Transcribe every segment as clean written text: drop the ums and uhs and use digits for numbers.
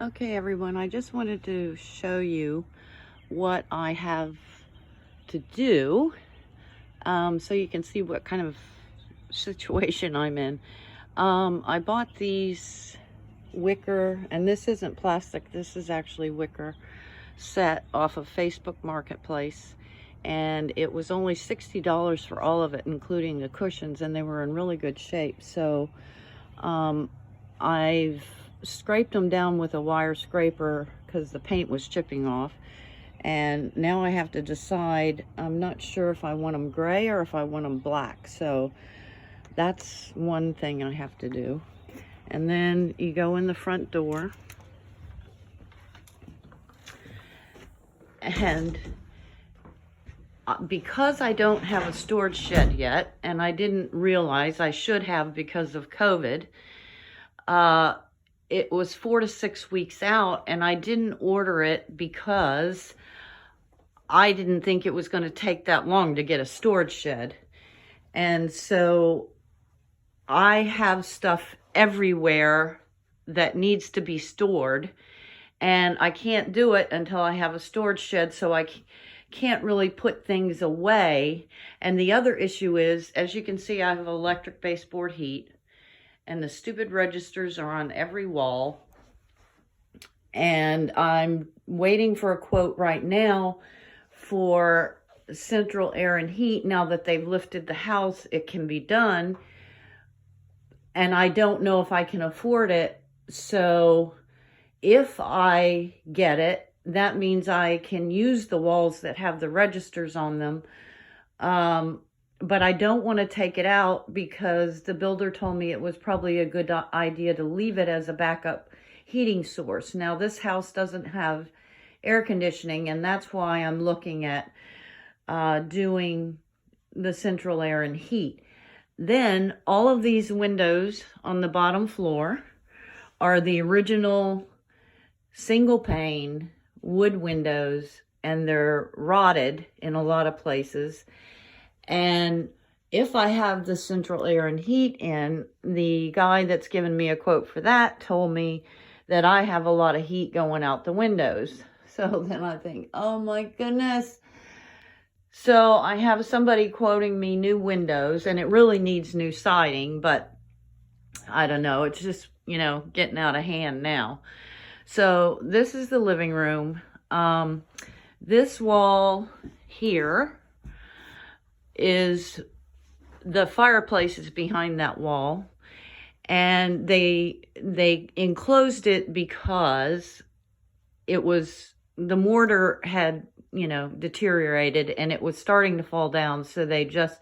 Okay, everyone, I just wanted to show you what I have to do so you can see what kind of situation I'm in. I bought these wicker, and this isn't plastic, this is actually wicker set off of Facebook Marketplace, and it was only $60 for all of it, including the cushions, and they were in really good shape. So I've scraped them down with a wire scraper because the paint was chipping off, and now I have to decide. I'm not sure if I want them gray or if I want them black, so that's one thing I have to do. And then you go in the front door, and because I don't have a storage shed yet, and I didn't realize I should have because of COVID, it was 4 to 6 weeks out, and I didn't order it because I didn't think it was going to take that long to get a storage shed. And so I have stuff everywhere that needs to be stored, and I can't do it until I have a storage shed, so I can't really put things away. And the other issue is, as you can see, I have electric baseboard heat, and the stupid registers are on every wall. And I'm waiting for a quote right now for central air and heat. Now that they've lifted the house, it can be done. And I don't know if I can afford it. So if I get it, that means I can use the walls that have the registers on them. But I don't want to take it out because the builder told me it was probably a good idea to leave it as a backup heating source. Now, this house doesn't have air conditioning, and that's why I'm looking at doing the central air and heat. Then all of these windows on the bottom floor are the original single pane wood windows, and they're rotted in a lot of places. And if I have the central air and heat in, the guy that's given me a quote for that told me that I have a lot of heat going out the windows. So then I think, oh my goodness. So I have somebody quoting me new windows, and it really needs new siding, but I don't know. It's just, getting out of hand now. So this is the living room. This wall here is the fireplace is behind that wall, and they enclosed it because it was, the mortar had deteriorated and it was starting to fall down, so they just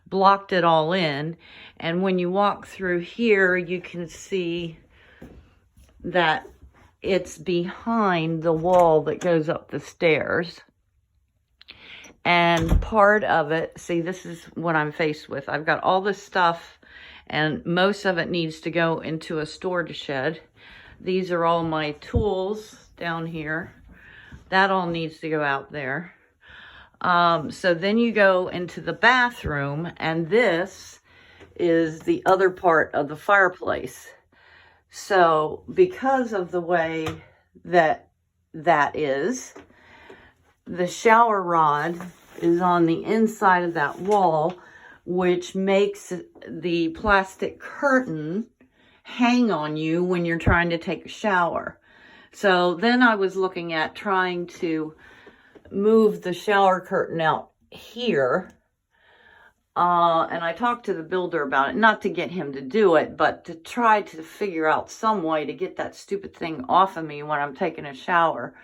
blocked it all in. And when you walk through here, you can see that it's behind the wall that goes up the stairs. And part of it, see, this is what I'm faced with. I've got all this stuff, and most of it needs to go into a storage shed. These are all my tools down here. That all needs to go out there. So then you go into the bathroom, and this is the other part of the fireplace. So because of the way that is, the shower rod is on the inside of that wall, which makes the plastic curtain hang on you when you're trying to take a shower. So then I was looking at trying to move the shower curtain out here. And I talked to the builder about it, not to get him to do it, but to try to figure out some way to get that stupid thing off of me when I'm taking a shower.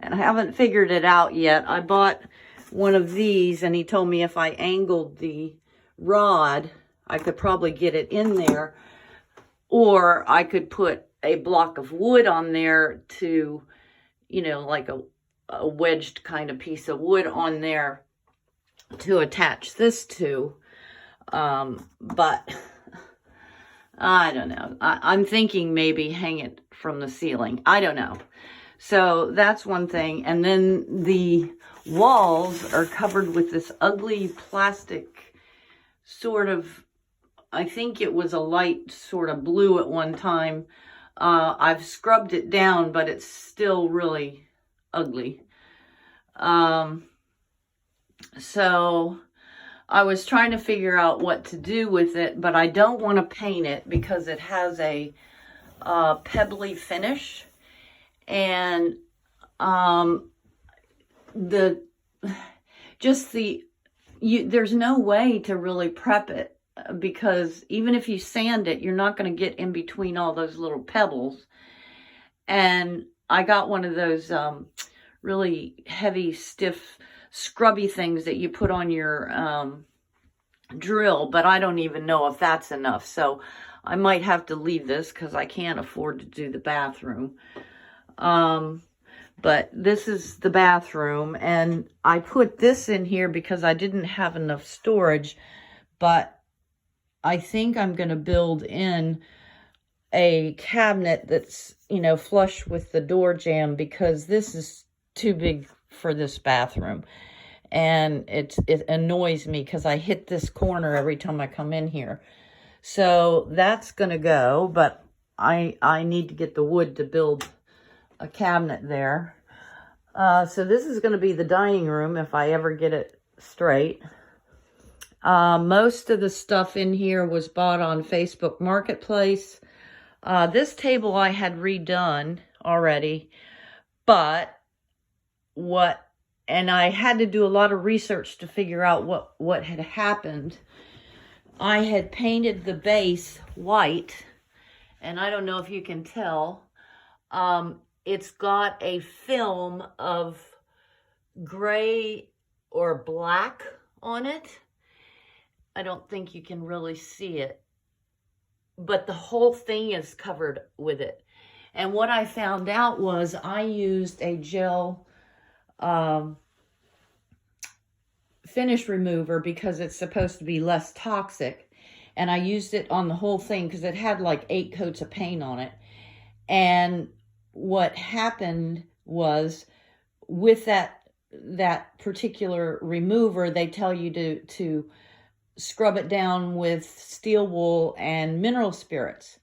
And I haven't figured it out yet. I bought one of these, and he told me if I angled the rod, I could probably get it in there. Or I could put a block of wood on there to, like a wedged kind of piece of wood on there to attach this to. But I don't know. I'm thinking maybe hang it from the ceiling. I don't know. So that's one thing. And then the walls are covered with this ugly plastic sort of, I think it was a light sort of blue at one time, I've scrubbed it down, but it's still really ugly. So I was trying to figure out what to do with it, but I don't want to paint it because it has a pebbly finish. And there's no way to really prep it, because even if you sand it, you're not going to get in between all those little pebbles. And I got one of those really heavy, stiff, scrubby things that you put on your drill, but I don't even know if that's enough. So I might have to leave this because I can't afford to do the bathroom. But this is the bathroom, and I put this in here because I didn't have enough storage, but I think I'm going to build in a cabinet that's, you know, flush with the door jamb, because this is too big for this bathroom. And it annoys me because I hit this corner every time I come in here. So that's going to go, but I need to get the wood to build a cabinet there. So this is going to be the dining room if I ever get it straight. Most of the stuff in here was bought on Facebook Marketplace. This table I had redone already, and I had to do a lot of research to figure out what had happened. I had painted the base white, and I don't know if you can tell. It's got a film of gray or black on it. I don't think you can really see it, but the whole thing is covered with it. And what I found out was I used a gel finish remover because it's supposed to be less toxic. And I used it on the whole thing because it had like 8 coats of paint on it. And what happened was, with that particular remover, they tell you to scrub it down with steel wool and mineral spirits.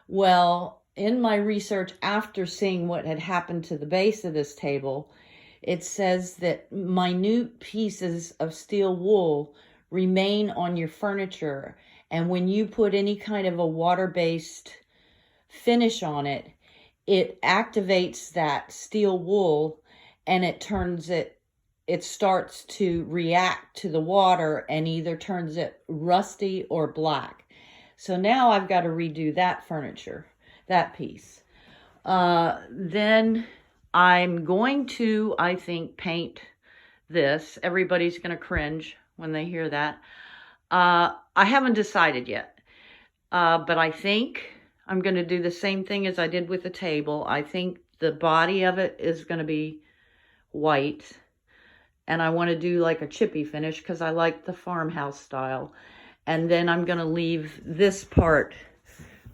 Well, in my research after seeing what had happened to the base of this table, it says that minute pieces of steel wool remain on your furniture, and when you put any kind of a water-based finish on it, it activates that steel wool, and it starts to react to the water and either turns it rusty or black. So now I've got to redo that furniture, that piece. Then I'm going to, I think, paint this. Everybody's going to cringe when they hear that. I haven't decided yet, but I think I'm going to do the same thing as I did with the table. I think the body of it is going to be white, and I want to do like a chippy finish because I like the farmhouse style. And then I'm going to leave this part,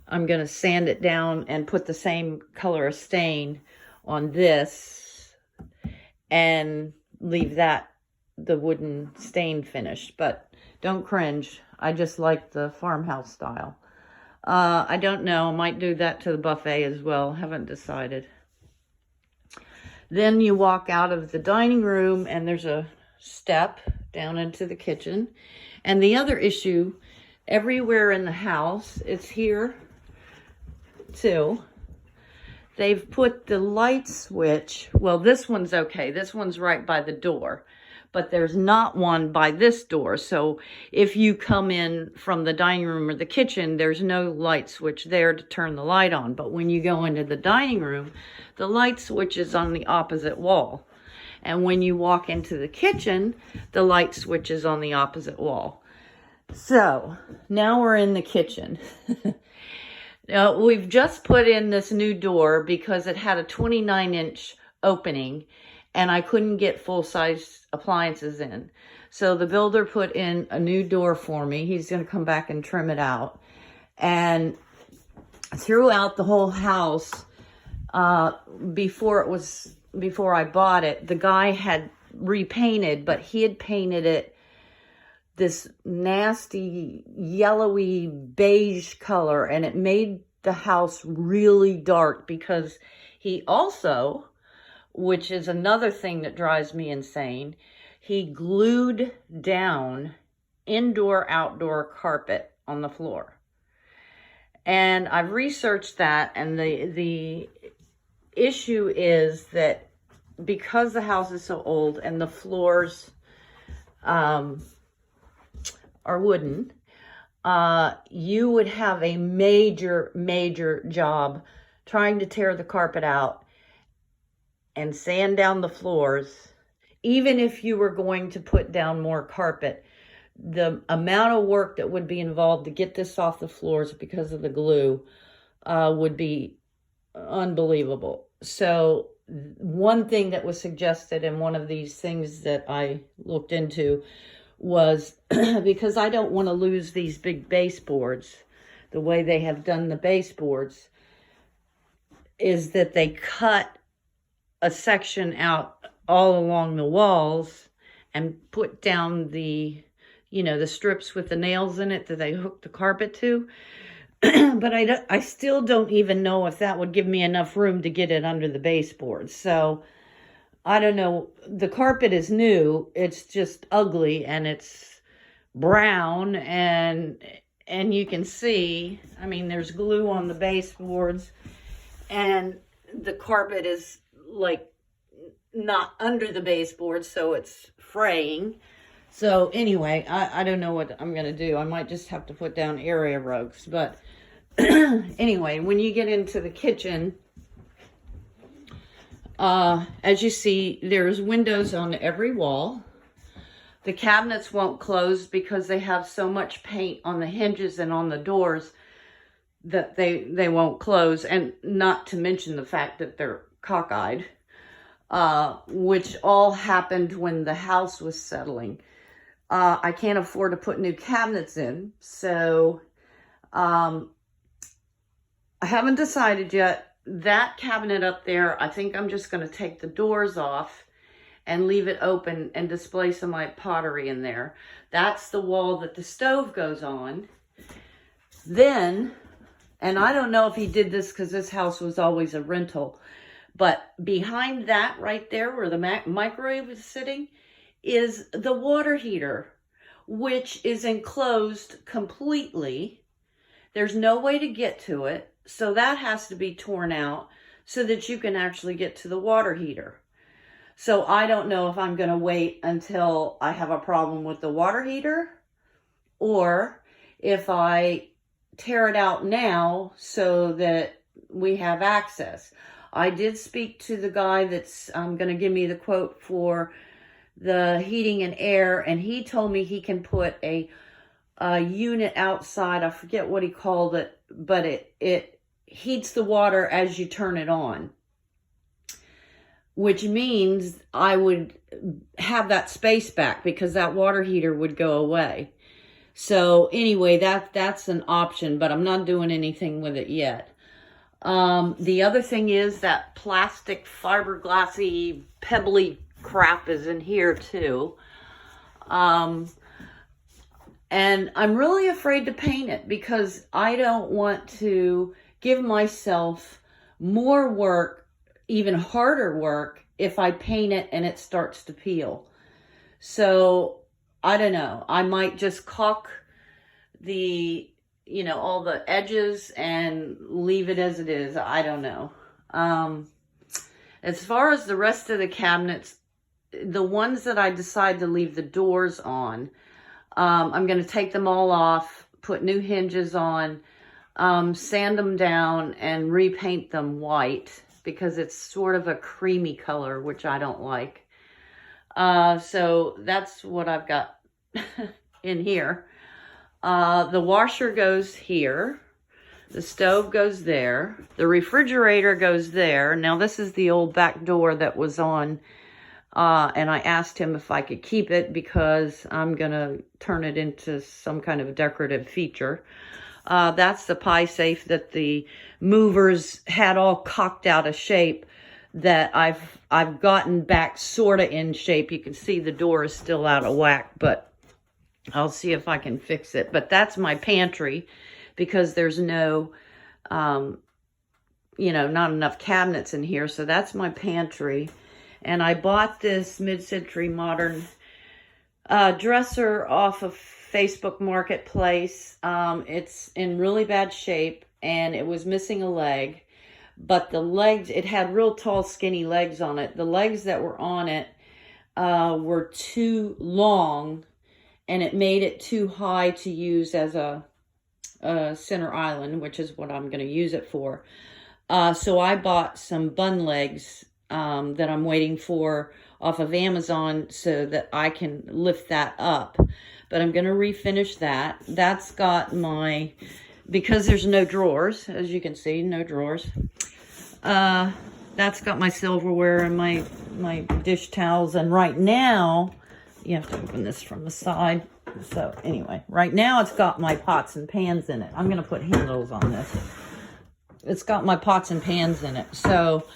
I'm going to sand it down and put the same color of stain on this and leave that, the wooden stain finish. But don't cringe, I just like the farmhouse style. I don't know, I might do that to the buffet as well, haven't decided. Then you walk out of the dining room and there's a step down into the kitchen. And the other issue, everywhere in the house, it's here too, they've put the light switch, well, this one's okay, this one's right by the door, but there's not one by this door. So if you come in from the dining room or the kitchen, there's no light switch there to turn the light on. But when you go into the dining room, the light switch is on the opposite wall. And when you walk into the kitchen, the light switch is on the opposite wall. So now we're in the kitchen. Now, we've just put in this new door because it had a 29-inch opening and I couldn't get full-size appliances in. So the builder put in a new door for me. He's going to come back and trim it out. And throughout the whole house, before I bought it, the guy had repainted, but he had painted it this nasty yellowy beige color, and it made the house really dark, because he also, which is another thing that drives me insane, he glued down indoor-outdoor carpet on the floor. And I've researched that, and the issue is that because the house is so old and the floors are wooden, you would have a major job trying to tear the carpet out and sand down the floors. Even if you were going to put down more carpet, the amount of work that would be involved to get this off the floors because of the glue would be unbelievable. So one thing that was suggested in one of these things that I looked into was, because I don't want to lose these big baseboards, the way they have done the baseboards, is that they cut a section out all along the walls and put down the, the strips with the nails in it that they hook the carpet to. But I still don't even know if that would give me enough room to get it under the baseboards. So I don't know. The carpet is new. It's just ugly, and it's brown, and you can see, I mean, there's glue on the baseboards, and the carpet is like not under the baseboards, so it's fraying. So anyway, I don't know what I'm going to do. I might just have to put down area rugs. But anyway, when you get into the kitchen, as you see, there's windows on every wall. The cabinets won't close because they have so much paint on the hinges and on the doors that they won't close. And not to mention the fact that they're cockeyed, which all happened when the house was settling. I can't afford to put new cabinets in, so I haven't decided yet. That cabinet up there, I think I'm just going to take the doors off and leave it open and display some of my pottery in there. That's the wall that the stove goes on. Then, and I don't know if he did this because this house was always a rental, but behind that right there where the microwave is sitting is the water heater, which is enclosed completely. There's no way to get to it, so that has to be torn out so that you can actually get to the water heater. So I don't know if I'm going to wait until I have a problem with the water heater, or if I tear it out now so that we have access. I did speak to the guy that's going to give me the quote for the heating and air, and he told me he can put a unit outside. I forget what he called it, but it heats the water as you turn it on, which means I would have that space back because that water heater would go away. So anyway, that's an option, but I'm not doing anything with it yet. The other thing is that plastic fiberglassy pebbly crap is in here too. And I'm really afraid to paint it because I don't want to give myself more work, even harder work, if I paint it and it starts to peel. So I don't know. I might just caulk the, all the edges and leave it as it is. I don't know. As far as the rest of the cabinets, the ones that I decide to leave the doors on, I'm going to take them all off, put new hinges on, sand them down, and repaint them white because it's sort of a creamy color, which I don't like. So that's what I've got in here. The washer goes here. The stove goes there. The refrigerator goes there. Now this is the old back door that was on, and I asked him if I could keep it because I'm going to turn it into some kind of decorative feature. That's the pie safe that the movers had all cocked out of shape that I've gotten back sort of in shape. You can see the door is still out of whack, but I'll see if I can fix it. But that's my pantry because there's no you know, not enough cabinets in here. So that's my pantry. And I bought this mid-century modern dresser off of Facebook Marketplace. It's in really bad shape, and it was missing a leg. But the legs, it had real tall, skinny legs on it. The legs that were on it were too long, and it made it too high to use as a center island, which is what I'm going to use it for. So I bought some bun legs that I'm waiting for off of Amazon so that I can lift that up. But I'm going to refinish that. That's got my, because there's no drawers, as you can see, no drawers. That's got my silverware and my dish towels. And right now, you have to open this from the side. So anyway, right now it's got my pots and pans in it. I'm going to put handles on this. It's got my pots and pans in it. So,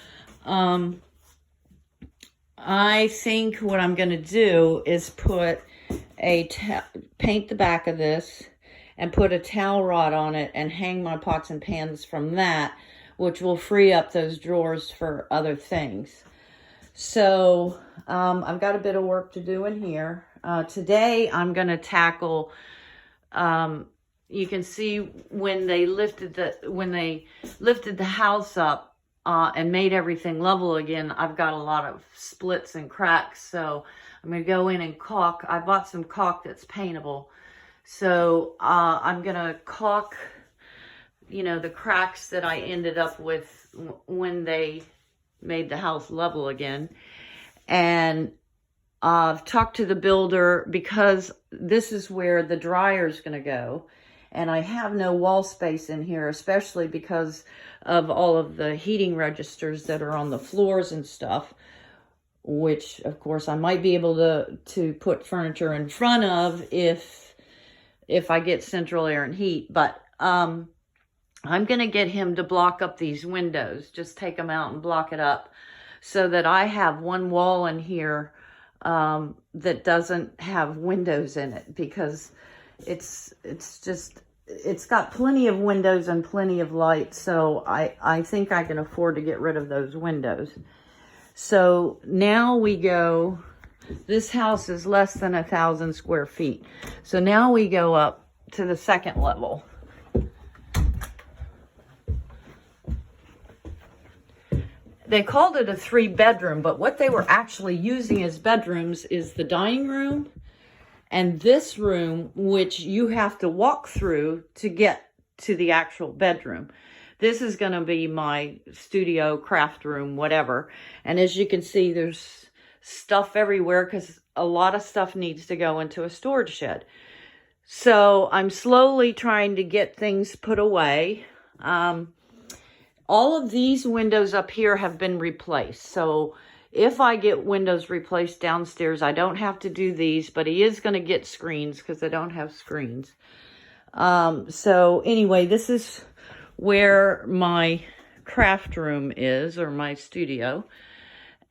I think what I'm going to do is put paint the back of this and put a towel rod on it and hang my pots and pans from that, which will free up those drawers for other things. So, I've got a bit of work to do in here. Today, I'm going to tackle, you can see when they lifted the house up, and made everything level again, I've got a lot of splits and cracks. So I'm going to go in and caulk. I bought some caulk that's paintable. So I'm going to caulk, you know, the cracks that I ended up with when they made the house level again. And I've talked to the builder because this is where the dryer is going to go. And I have no wall space in here, especially because of all of the heating registers that are on the floors and stuff, which of course I might be able to put furniture in front of if I get central air and heat. But I'm going to get him to block up these windows, just take them out and block it up so that I have one wall in here that doesn't have windows in it, because it's got plenty of windows and plenty of light. So I think I can afford to get rid of those windows. So now we go, this house is less than 1,000 square feet. So now we go up to the second level. They called it a 3-bedroom, but what they were actually using as bedrooms is the dining room and this room, which you have to walk through to get to the actual bedroom. This is going to be my studio, craft room, whatever. And as you can see, there's stuff everywhere because a lot of stuff needs to go into a storage shed. So I'm slowly trying to get things put away. All of these windows up here have been replaced. So if I get windows replaced downstairs, I don't have to do these, but he is going to get screens because I don't have screens. So anyway, this is where my craft room is, or my studio.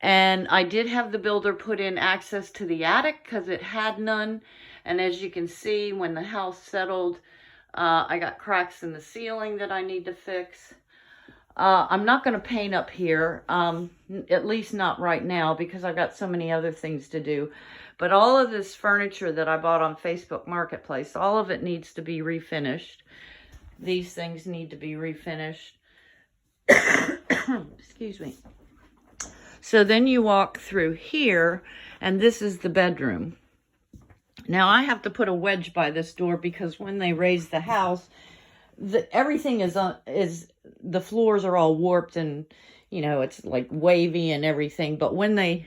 And I did have the builder put in access to the attic because it had none. And as you can see, when the house settled, I got cracks in the ceiling that I need to fix. I'm not going to paint up here, at least not right now, because I've got so many other things to do. But all of this furniture that I bought on Facebook Marketplace, all of it needs to be refinished. These things need to be refinished. Excuse me. So then you walk through here, and this is the bedroom. Now I have to put a wedge by this door because when they raised the house, everything is the floors are all warped and, you know, it's like wavy and everything. But when they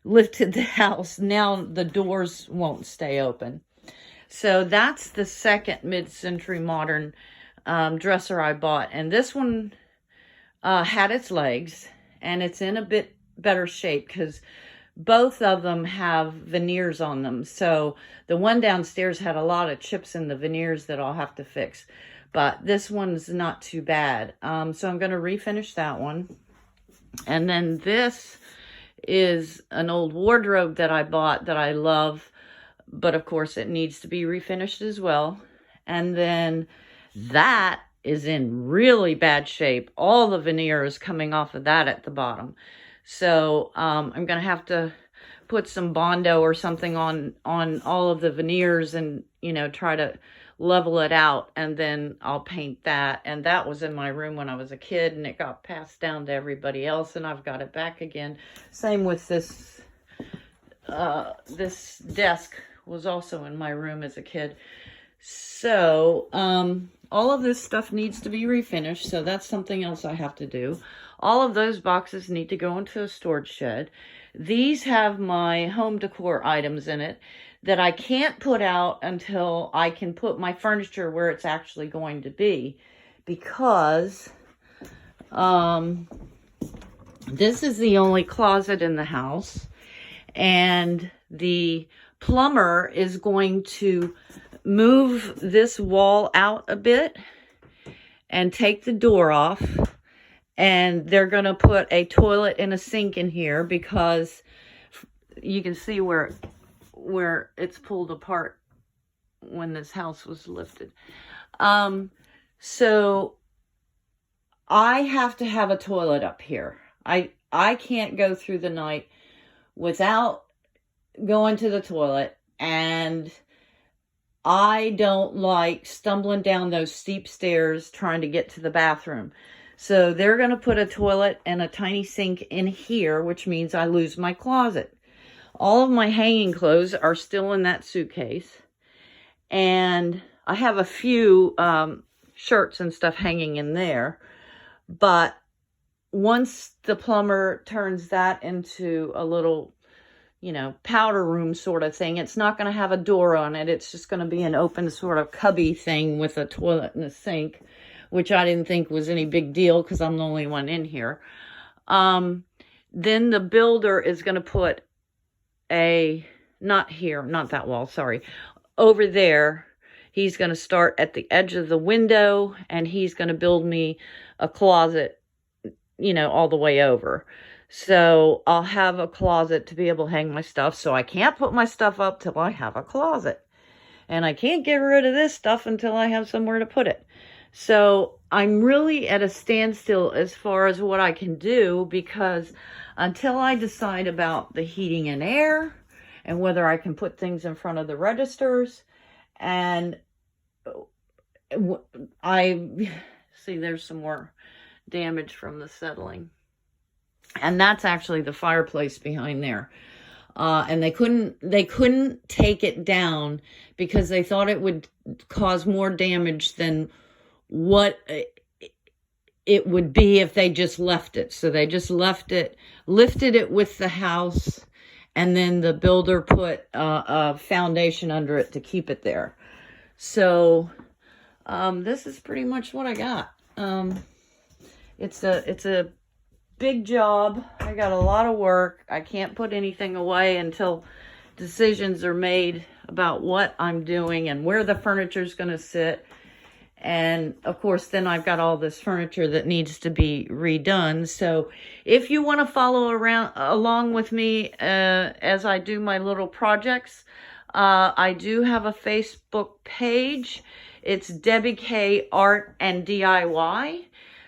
lifted the house, now the doors won't stay open. So that's the second mid-century modern dresser I bought. And this one had its legs, and it's in a bit better shape because both of them have veneers on them. So the one downstairs had a lot of chips in the veneers that I'll have to fix. But this one's not too bad. So I'm going to refinish that one. And then this is an old wardrobe that I bought that I love. But of course it needs to be refinished as well. And then that is in really bad shape. All the veneer is coming off of that at the bottom. So I'm going to have to put some Bondo or something on all of the veneers and, you know, try to level it out, and then I'll paint that. And that was in my room when I was a kid, and it got passed down to everybody else, and I've got it back again. Same with this, this desk was also in my room as a kid. So, all of this stuff needs to be refinished, so that's something else I have to do. All of those boxes need to go into a storage shed. These have my home decor items in it that I can't put out until I can put my furniture where it's actually going to be, because this is the only closet in the house, and the plumber is going to move this wall out a bit and take the door off, and they're going to put a toilet and a sink in here, because you can see where it's pulled apart when this house was lifted. So I have to have a toilet up here. I can't go through the night without going to the toilet, and I don't like stumbling down those steep stairs trying to get to the bathroom. So they're going to put a toilet and a tiny sink in here, which means I lose my closet. All of my hanging clothes are still in that suitcase. And I have a few shirts and stuff hanging in there. But once the plumber turns that into a little, you know, powder room sort of thing, it's not going to have a door on it. It's just going to be an open sort of cubby thing with a toilet and a sink, which I didn't think was any big deal because I'm the only one in here. Then the builder is going to put not here, not that wall, sorry, over there. He's going to start at the edge of the window, and he's going to build me a closet, you know, all the way over. So I'll have a closet to be able to hang my stuff. So I can't put my stuff up till I have a closet. And I can't get rid of this stuff until I have somewhere to put it. So I'm really at a standstill as far as what I can do, because until I decide about the heating and air and whether I can put things in front of the registers, and I see there's some more damage from the settling. And that's actually the fireplace behind there. And they couldn't take it down because they thought it would cause more damage than what it would be if they just left it. So they just left it, lifted it with the house, and then the builder put a foundation under it to keep it there. So this is pretty much what I got. It's a big job. I got a lot of work. I can't put anything away until decisions are made about what I'm doing and where the furniture is going to sit. And of course, then I've got all this furniture that needs to be redone. So if you want to follow along with me as I do my little projects, I do have a Facebook page. It's Debbie K Art and DIY.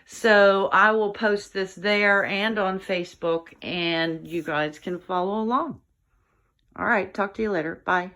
So I will post this there and on Facebook, and you guys can follow along. All right, talk to you later. Bye.